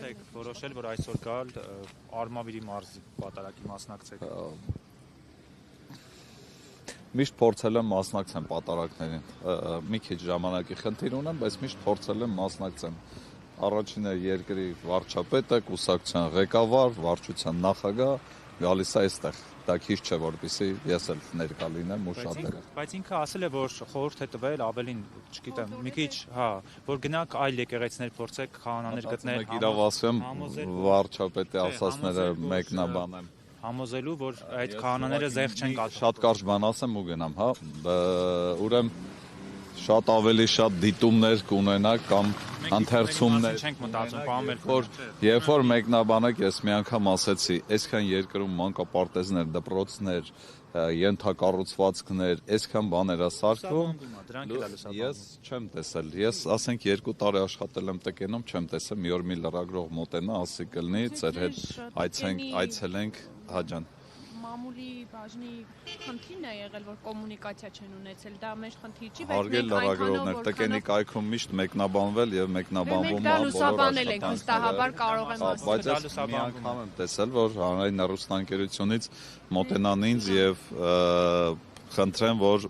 եք որոշել, որ այսօր գալ Արմավիրի մարզի պատարակի մասնակցեք։ Միշտ փորձել եմ մասնակցեմ պատարակներին։ Մի քիչ ժամանակի խնդիր ունեմ, բայց միշտ փորձել եմ մասնակցեմ։ Առաջինը երկրի վարչապետը, կուսակցության ղեկավար, վարչության նախագահ գալիս է այստեղ։ Դա քիչ չէ, որպեսզի ես էլ ներկա լինեմ ու շատերը։ Բայց ինքը ասել է, որ խորհուրդ է տվել ավելին, չգիտեմ, մի քիչ, որ գնաք այլ եկեղեցիներ փորձեք, քահանաներ գտնել։ Իրավ ասեմ, վարչապետի ասածները մեկնաբանեմ։ Համոզելու, որ այդ քահանաները զեղ չեն կատարում։ Շատ կարճ բան ասեմ ու գնամ, հա։ Ուրեմն շատ ավելի շատ դիտումներ կունենաք կամ ընթերցումներ։ Չենք մտածում, պահում որ երբ որ մեկնաբանեք, ես մի անգամ ասեցի, այսքան երկրում մանկապարտեզներ, դպրոցներ, ենթակառուցվածքներ, այսքան բաներ է սարքվում։ Ես չեմ տեսել։ Ես ասենք 2 տարի աշխատել եմ ՏԿՆ-ում, չեմ տեսել մի օր մի լրագրող մոտենա, ասի կլինի, ձեր հետ այցելենք, հաջան։ Մամուլի բաժնի խնդիրն է եղել, որ կոմունիկացիա չեն ունեցել, դա մեր խնդիր չի, բայց մենք լրագրողներ ՏԿՆ-ի կայքում միշտ մեկնաբանվել եւ մեկնաբանվում է լուսաբանել ենք, վստահաբար կարող եմ ասել։ Բայց ես մի անգամ եմ տեսել, որ հանրային հեռուստաընկերությունից մոտենան ինձ եւ խնդրեմ, որ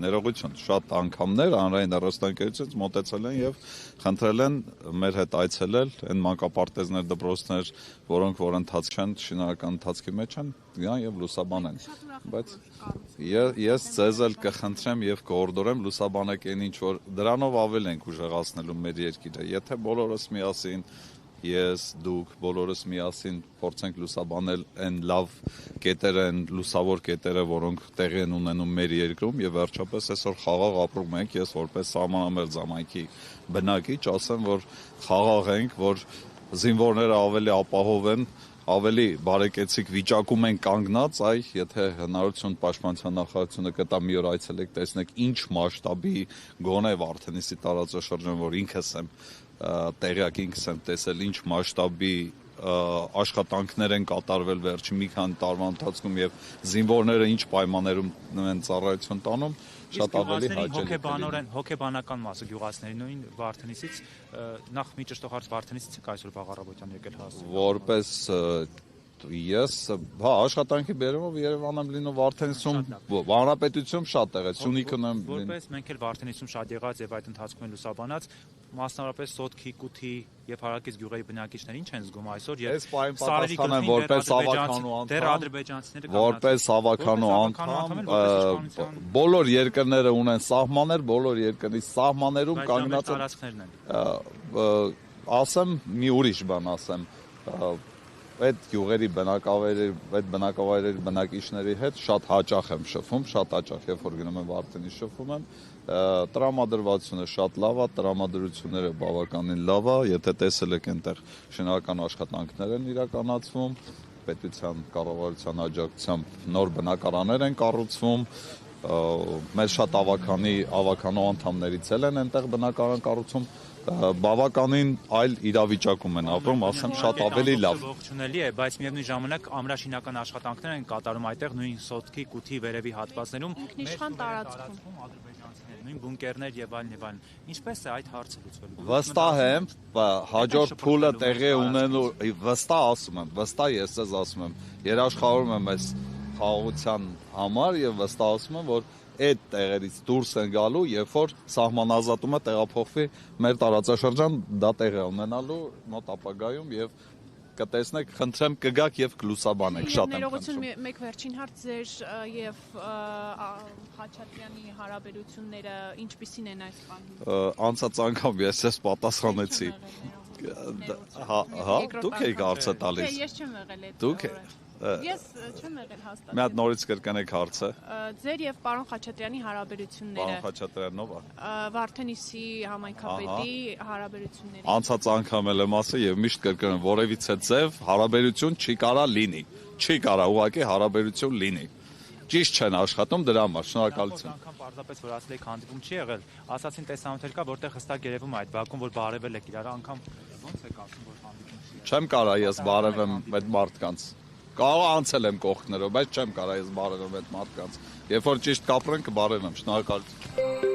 ներողություն, շատ անգամներ հանրային հեռուստաընկերությունից մոտեցել են եւ խնդրել են մեր հետ այցելել այն մանկապարտեզներ, դպրոցներ, որոնք որ ընթացք չեն, շինարարական ընթացքի մեջ են, գան եւ լուսաբանեն։ Բայց ես ձեզ էլ կխնդրեմ եւ կօրդորեմ լուսաբանեք այն ինչ որ դրանով ավել ենք ուժեղացնելու մեր երկիրը։ Եթե բոլորս միասին ես, դուք, բոլորս միասին փորձենք լուսաբանել այն լավ կետերը, այն լուսավոր կետերը, որոնք տեղի են ունենում մեր երկրում եւ վերջապես այսօր խաղաղ ապրում ենք, ես որպես սահմանամերձ համայնքի բնակիչ ասեմ, որ խաղաղ ենք, որ զինվորները ավելի ապահով են, ավելի բարեկեցիկ վիճակում են կանգնած, եթե հնարավորություն պաշտպանության նախարարությունը կտա մի օր այցելեք, տեսնեք ինչ մասշտաբի գոնե Վարդենիսի տարածաշրջան, որ ինքս եմ տեղյակ ինքս եմ տեսել ինչ մասշտաբի աշխատանքներ են կատարվել վերջին մի քանի տարվա ընթացքում եւ զինվորները ինչ պայմաններում են ծառայություն տանում, շատ ավելի հաճելի։ Հոգեբանական մասը գյուղացիների նույն Վարդենիսից նախ մի ճշտող հարց Վարդենիսից եք այսօր վաղ առավոտյան եկել հասել։ Որպես ես, աշխատանքի բերումով Երևան եմ լինում Վարդենիսում, Հանրապետությունում շատ տեղ է, Սյունիքում եմ լինում։ Որպես մենք էլ Վարդենիսում շատ եղած եւ այդ ընթացքում են լուսաբանած, մասնավորապես Սոտքի, Կութի եւ հարակից գյուղերի բնակիչներ ինչ են զգում այսօր եւ պատասխանեմ որպես ավականու անդամ, դեռ ադրբեջանցիները որպես ավականու անդամ, բոլոր երկրները ունեն սահմաններ, բոլոր երկրի սահմաններում կանգնած են։ Ասեմ մի ուրիշ բան ասեմ, այդ գյուղերի բնակավայրերի բնակիչների հետ շատ հաճախ եմ շփվում, շատ հաճախ երբ որ գնում եմ Վարդենիս շփվում եմ, տրամադրվածությունը շատ լավ է, տրամադրությունները բավականին լավ է, եթե տեսել եք այնտեղ շինարարական աշխատանքներ են իրականացվում, պետության կառավարության աջակցությամբ նոր բնակարաններ են կառուցվում, մեր շատ ավականու անդամներից են այնտեղ բնակարան կառուցում, բավականին այլ իրավիճակում են ապրում, ասեմ շատ ավելի լավ։ Ողջունելի է, բայց միևնույն ժամանակ ամրաշինական աշխատանքներ են կատարում այդտեղ նույն Սոտքի, Կութի վերևի հատվածներում, ինքնիշխան տարածքում ադրբեջանցիներ, նույն բունկերներ եւ այլն։ Ինչպես է այդ հարցը լուծվելու։ Վստահ եմ, հաջորդ փուլը տեղի ունենու, վստահ ես ձեզ ասում եմ, երաշխավորում եմ այս խաղաղության համար եւ վստահ ասում եմ, որ այդ տեղերից դուրս են գալու, երբ որ սահմանազատումը տեղափոխվի մեր տարածաշրջան, դա տեղի է ունենալու մոտ ապագայում եւ կտեսնեք, խնդրեմ կգաք եւ կլուսաբանեք, շատ եմ խնդրում։ Մեկ վերջին հարց ձեր եւ Խաչատրյանի հարաբերությունները ինչպիսին են այս պահին։ Անցած անգամ ես պատասխանեցի։ Հա, դուք եք հարցը տալիս։ Ես չեմ եղել այդ։ Դուք Ես չեմ եղել հաստատ։ Մի հատ նորից կրկնեք հարցը։ Ձեր եւ պարոն Խաչատրյանի հարաբերությունները։ Պարոն Խաչատրյանով է։ Վարդենիսի համայնքապետի հարաբերությունները։ Անցած անգամ էլ եմ ասել եւ միշտ կրկնում, որևիցե ձև հարաբերություն չի կարա լինի։ Չի կարա ուղղակի հարաբերություն լինի։ Ճիշտ չեն աշխատում դրա համար, շնորհակալություն։ Անգամ պարզապես որ ասել եք հանդիպում չի եղել, ասացին տեսանյութեր կա, որտեղ հստակ երևում է այդ բակում, որ բարևել եք իրար, անգամ ոնց եք ասում, որ հանդիպում չի։ Չեմ կարա ես բարևեմ այդ մարդկանց։ Կարող անցել եմ կողքներով, բայց չեմ կարա ես բարևեմ այդ մարդկանց։ Երբ որ ճիշտ կապրենք կբարևեմ, շնորհակալություն։